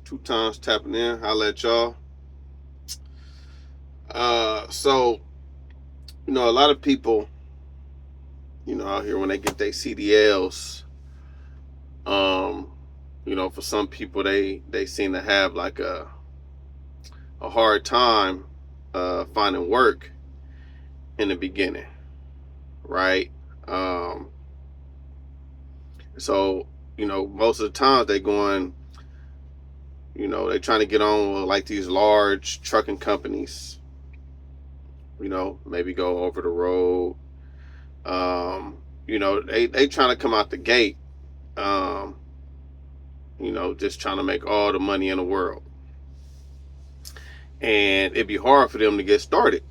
Two times tapping in. Holla at y'all. So a lot of people, out here when they get their CDLs, um, for some people they seem to have like a hard time finding work in the beginning, right? Um, so most of the times they going, they trying to get on with like these large trucking companies. Maybe go over the road. They trying to come out the gate. Um, just trying to make all the money in the world, and it'd be hard for them to get started,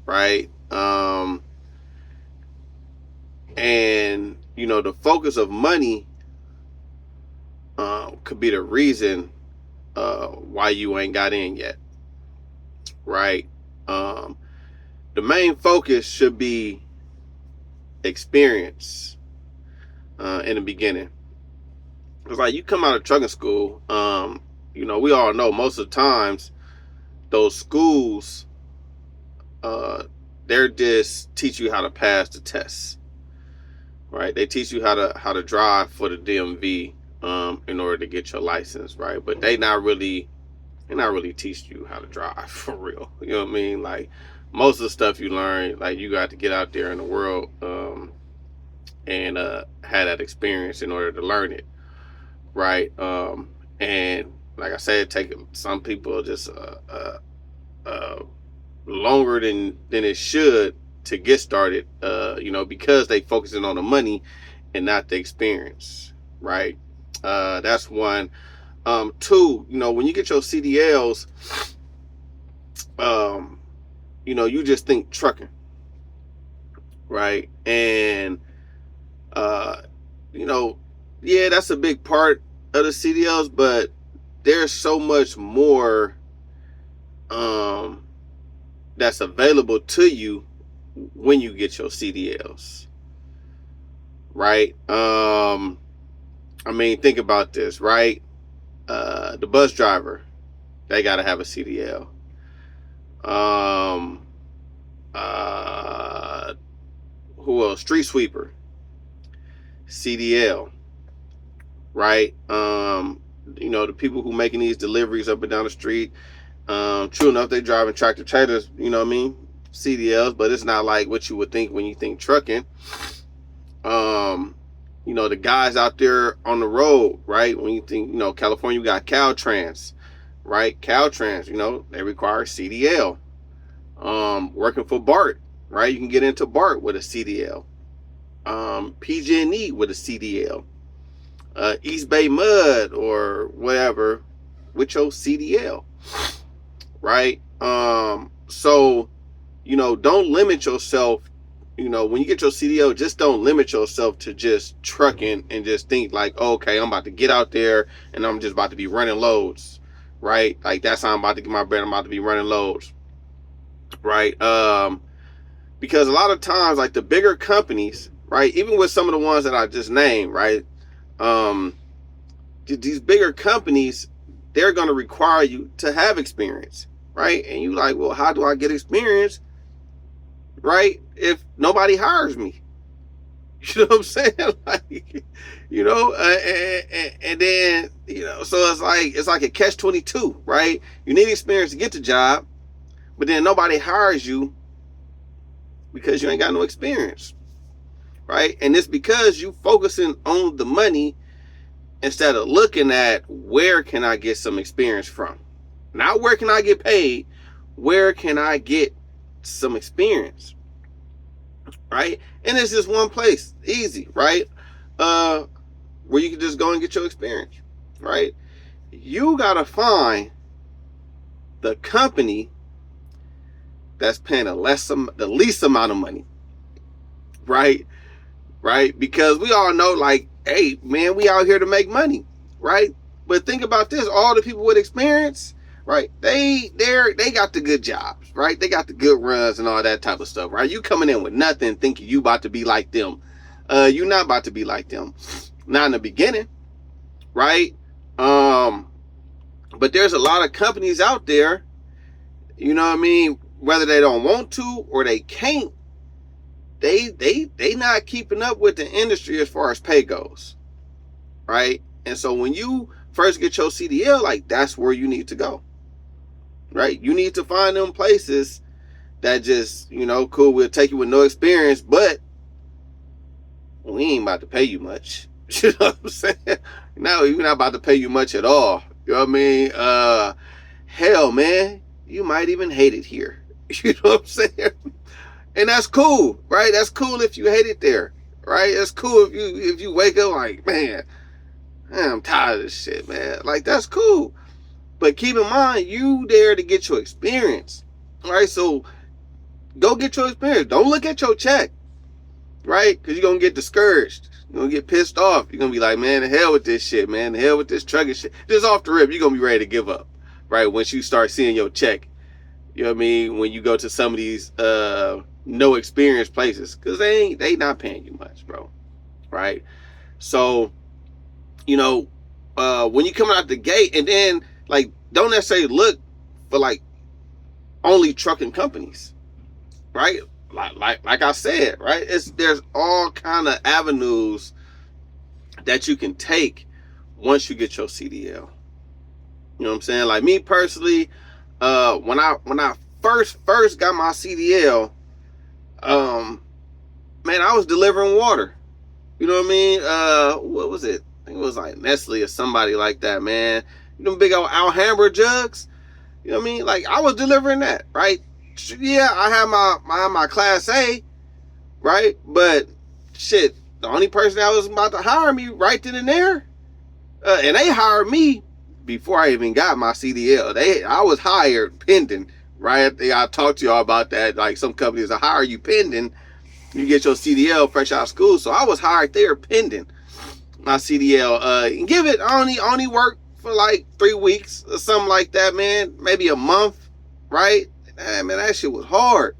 right? And the focus of money could be the reason why you ain't got in yet, right? Um, the main focus should be experience in the beginning. It's like you come out of trucking school, we all know most of the times those schools, they're just teach you how to pass the tests, right? They teach you how to drive for the DMV in order to get your license, right? But they're not really teaching you how to drive for real. You know what I mean? Like most of the stuff you learn, like you got to get out there in the world and have that experience in order to learn it, right? And like I said, take some people just longer than it should to get started, because they focusing on the money and not the experience, right? That's one. Two, when you get your CDLs, you just think trucking, right? And yeah, that's a big part of the CDLs, but there's so much more that's available to you when you get your CDLs, right? Think about this, right? The bus driver, they got to have a CDL. Who else? Street sweeper, CDL, right? The people who making these deliveries up and down the street. True enough, they driving tractor trailers, CDLs, but it's not like what you would think when you think trucking. The guys out there on the road, right? When you think, California, you got Caltrans, right? Caltrans, they require CDL. Working for BART, right? You can get into BART with a CDL. PG&E with a CDL. East Bay Mud or whatever with your CDL, right? So, don't limit yourself. When you get your CDL, just don't limit yourself to just trucking and just think like, okay, I'm about to get out there and I'm just about to be running loads, right? Like that's how I'm about to get my bread. I'm about to be running loads, right? Because a lot of times, like the bigger companies, right, even with some of the ones that I just named, right, these bigger companies, they're going to require you to have experience, right? And you like, well, how do I get experience, right, if nobody hires me? You know what I'm saying? Like, and then, so it's like a catch-22, right? You need experience to get the job, but then nobody hires you because you ain't got no experience, right? And it's because you focusing on the money instead of looking at where can I get some experience from. Not where can I get paid, where can I get some experience, right? And it's just one place, easy, right? Where you can just go and get your experience, right? You gotta find the company that's paying the least amount of money, right? Right? Because we all know, like, hey, man, we out here to make money, right? But think about this: all the people with experience, right? They got the good jobs, right? They got the good runs and all that type of stuff, right? You coming in with nothing, thinking you about to be like them. You're not about to be like them. Not in the beginning, right? But there's a lot of companies out there, you know what I mean, whether they don't want to or they can't, they not keeping up with the industry as far as pay goes, right? And so when you first get your CDL, like, that's where you need to go, right? You need to find them places that just, you know, cool, we'll take you with no experience, but we ain't about to pay you much. You know what I'm saying? No, we're not about to pay you much at all. You know what I mean? Hell, man, you might even hate it here. You know what I'm saying? And that's cool, right? That's cool if you hate it there, right? That's cool if you wake up like, man, I'm tired of this shit, man. Like, that's cool. But keep in mind, you there to get your experience, right? So go get your experience. Don't look at your check, right? Because you're going to get discouraged. You're going to get pissed off. You're going to be like, man, the hell with this shit, man. The hell with this trucking shit. Just off the rip, you're going to be ready to give up, right? Once you start seeing your check, you know what I mean? When you go to some of these no experience places, because they not paying you much, bro, right? So, you know, when you coming out the gate, and then, like, don't necessarily look for, like, only trucking companies, right? Like I said, right? There's all kind of avenues that you can take once you get your CDL. You know what I'm saying? Like, me personally, when I first got my CDL, man, I was delivering water. You know what I mean? What was it? I think it was like Nestle or somebody like that, man. You know, big old Alhambra jugs. You know what I mean? Like, I was delivering that, right? Yeah, I had my Class A, right? But shit, the only person that was about to hire me right then and there, and they hired me before I even got my CDL. I was hired pending, right? I talked to y'all about that. Like, some companies will hire you pending, you get your CDL fresh out of school. So I was hired there pending my CDL. And give it, I only worked for like 3 weeks or something like that, man. Maybe a month, right? Man, that shit was hard.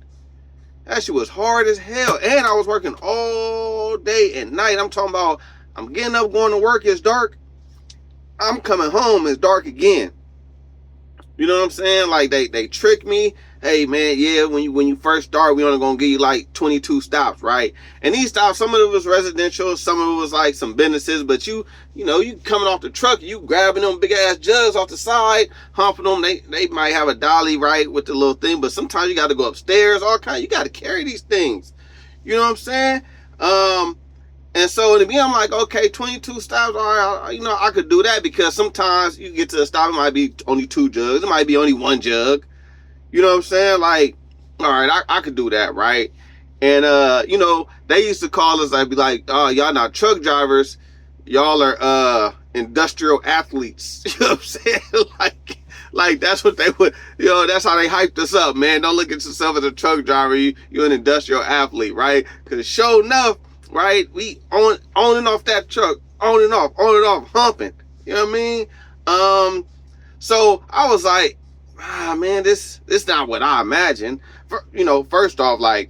That shit was hard as hell. And I was working all day and night. I'm talking about, I'm getting up, going to work, it's dark. I'm coming home, it's dark again. You know what I'm saying? Like, they trick me. Hey, man, yeah, when you first start, we only gonna give you like 22 stops, right? And these stops, some of it was residential, some of it was like some businesses, but you know, you coming off the truck, you grabbing them big ass jugs off the side, humping them. They might have a dolly, right, with the little thing, but sometimes you got to go upstairs, all kind. You got to carry these things. You know what I'm saying? And so to me, I'm like, okay, 22 stops, all right, you know, I could do that, because sometimes you get to a stop, it might be only 2 jugs, it might be only 1 jug. You know what I'm saying? Like, all right, I could do that, right? And, you know, they used to call us, I'd be like, oh, y'all not truck drivers, y'all are industrial athletes. You know what I'm saying? Like that's what they would, you know, that's how they hyped us up, man. Don't look at yourself as a truck driver, you're an industrial athlete, right? Because sure enough, right, we on and off that truck, on and off, humping. You know what I mean? So I was like, man, this not what I imagined. You know, first off, like,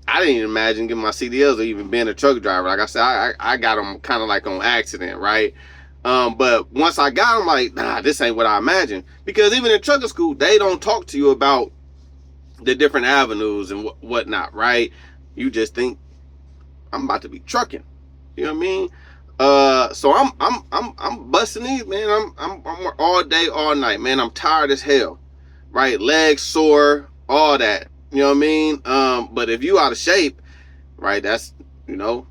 I didn't even imagine getting my CDLs or even being a truck driver. Like I said, I got them kind of like on accident, right? But once I got them, like, nah, this ain't what I imagined. Because even in trucking school, they don't talk to you about the different avenues and whatnot, right? You just think, I'm about to be trucking. You know what I mean? So I'm busting these, man. I'm all day, all night, man. I'm tired as hell, right? Legs sore, all that. You know what I mean? But if you out of shape, right, that's, you know,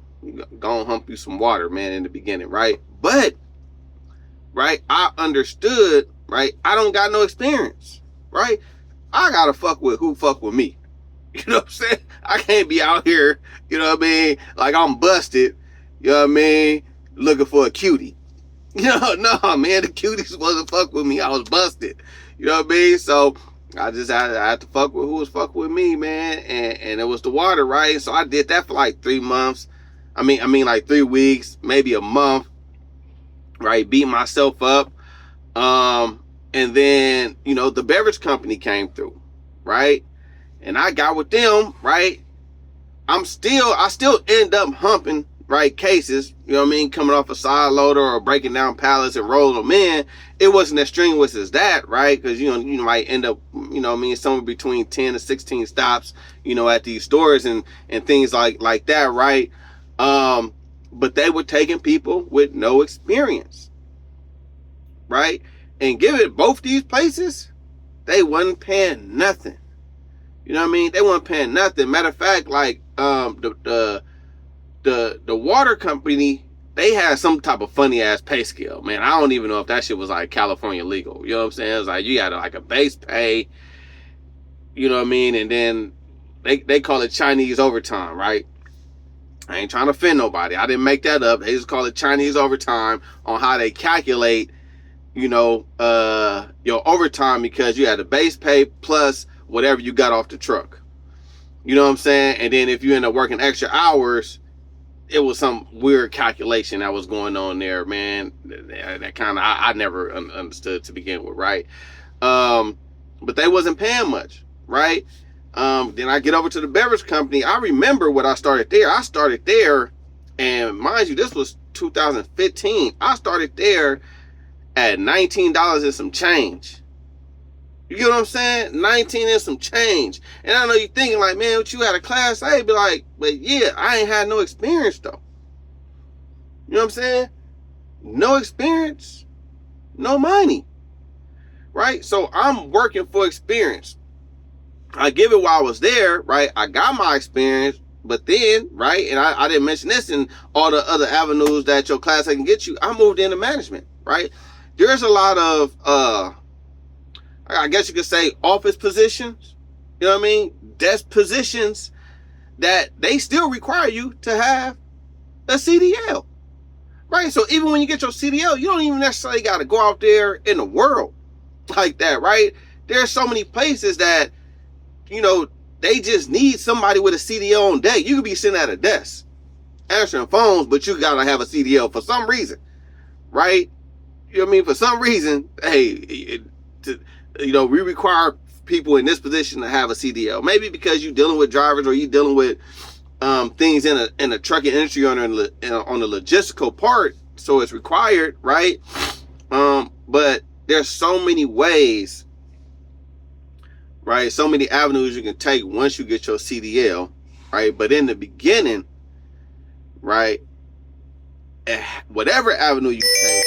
gonna hump you some water, man, in the beginning, right? But, right, I understood, right, I don't got no experience, right? I gotta fuck with who fuck with me. You know what I'm saying? I can't be out here, you know what I mean, like I'm busted, you know what I mean, looking for a cutie. You know, no, man, the cuties wasn't fuck with me. I was busted. You know what I mean? So I just had to fuck with who was fuck with me, man. And it was the water, right? So I did that for like 3 months. I mean like 3 weeks, maybe a month, right? Beat myself up. And then, you know, the beverage company came through, right? And I got with them, right? I still end up humping, right, cases, you know what I mean, coming off a side loader or breaking down pallets and rolling them in, it wasn't as strenuous as that, right? Because, you might end up, you know what I mean, somewhere between 10 to 16 stops, at these stores and things like that, right? But they were taking people with no experience, right? And give it both these places, they wasn't paying nothing. You know what I mean? They weren't paying nothing. Matter of fact, like the water company, they had some type of funny ass pay scale, man. I don't even know if that shit was like California legal. You know what I'm saying? It's like you got like a base pay, you know what I mean? And then they call it Chinese overtime, right? I ain't trying to offend nobody. I didn't make that up. They just call it Chinese overtime on how they calculate, your overtime, because you had a base pay plus whatever you got off the truck. You know what I'm saying? And then if you end up working extra hours, it was some weird calculation that was going on there, man. That kind of, I never understood to begin with, right? But they wasn't paying much, right? Then I get over to the beverage company. I remember when I started there. I started there, and mind you, this was 2015. I started there at $19 and some change. You get what I'm saying? 19 and some change. And I know you're thinking like, man, what you had a class A? Be like, but yeah, I ain't had no experience though. You know what I'm saying? No experience, no money. Right? So I'm working for experience. I give it while I was there, right? I got my experience, but then, right, and I didn't mention this in all the other avenues that your class can get you, I moved into management, right? There's a lot of, I guess you could say, office positions, you know what I mean? Desk positions that they still require you to have a CDL, right? So even when you get your CDL, you don't even necessarily got to go out there in the world like that, right? There's so many places that, they just need somebody with a CDL on deck. You could be sitting at a desk answering phones, but you got to have a CDL for some reason, right? You know what I mean? For some reason, hey, we require people in this position to have a CDL. Maybe because you're dealing with drivers or you're dealing with things in a trucking industry on the logistical part, so it's required, right? But there's so many ways, right? So many avenues you can take once you get your CDL, right? But in the beginning, right, whatever avenue you take,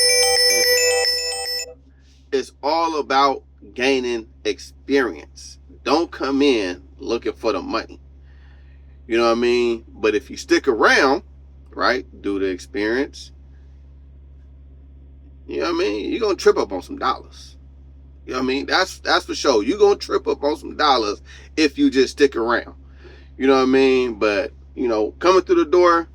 it's all about gaining experience. Don't come in looking for the money. You know what I mean? But if you stick around, right, do the experience, you know what I mean? You're going to trip up on some dollars. You know what I mean? That's for sure. You're going to trip up on some dollars if you just stick around. You know what I mean? But, coming through the door,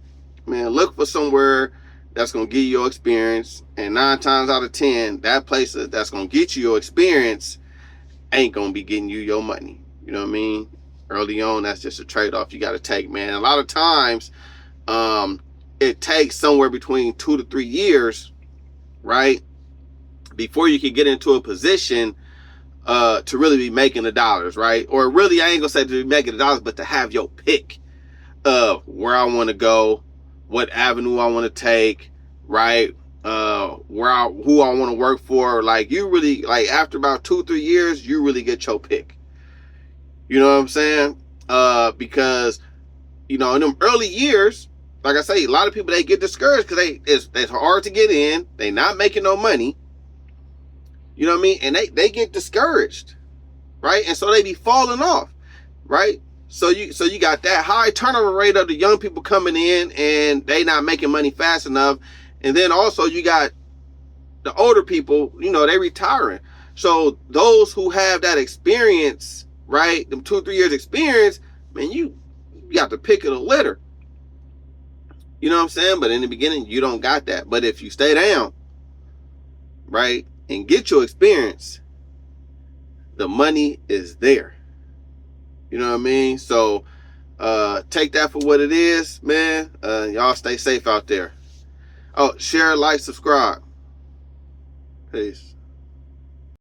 man, look for somewhere that's going to give you your experience. And 9 times out of 10, that place that's going to get you your experience ain't going to be getting you your money. You know what I mean? Early on, that's just a trade-off you got to take, man. A lot of times, it takes somewhere between 2 to 3 years, right, before you can get into a position to really be making the dollars, right? Or really, I ain't gonna say to be making the dollars, but to have your pick of where I want to go, what avenue I want to take, right? Who I want to work for. Like, you really, like, after about 2-3 years, you really get your pick. You know what I'm saying? Because, in them early years, like I say, a lot of people, they get discouraged because it's hard to get in. They not making no money. You know what I mean? And they get discouraged, right? And so they be falling off, right? So you got that high turnover rate of the young people coming in and they not making money fast enough. And then also you got the older people, they retiring. So those who have that experience, right? Them 2-3 years experience, man, you got the pick of the litter. You know what I'm saying? But in the beginning, you don't got that. But if you stay down, right, and get your experience, the money is there. You know what I mean? So take that for what it is, man. Y'all stay safe out there. Oh, share, like, subscribe. Peace.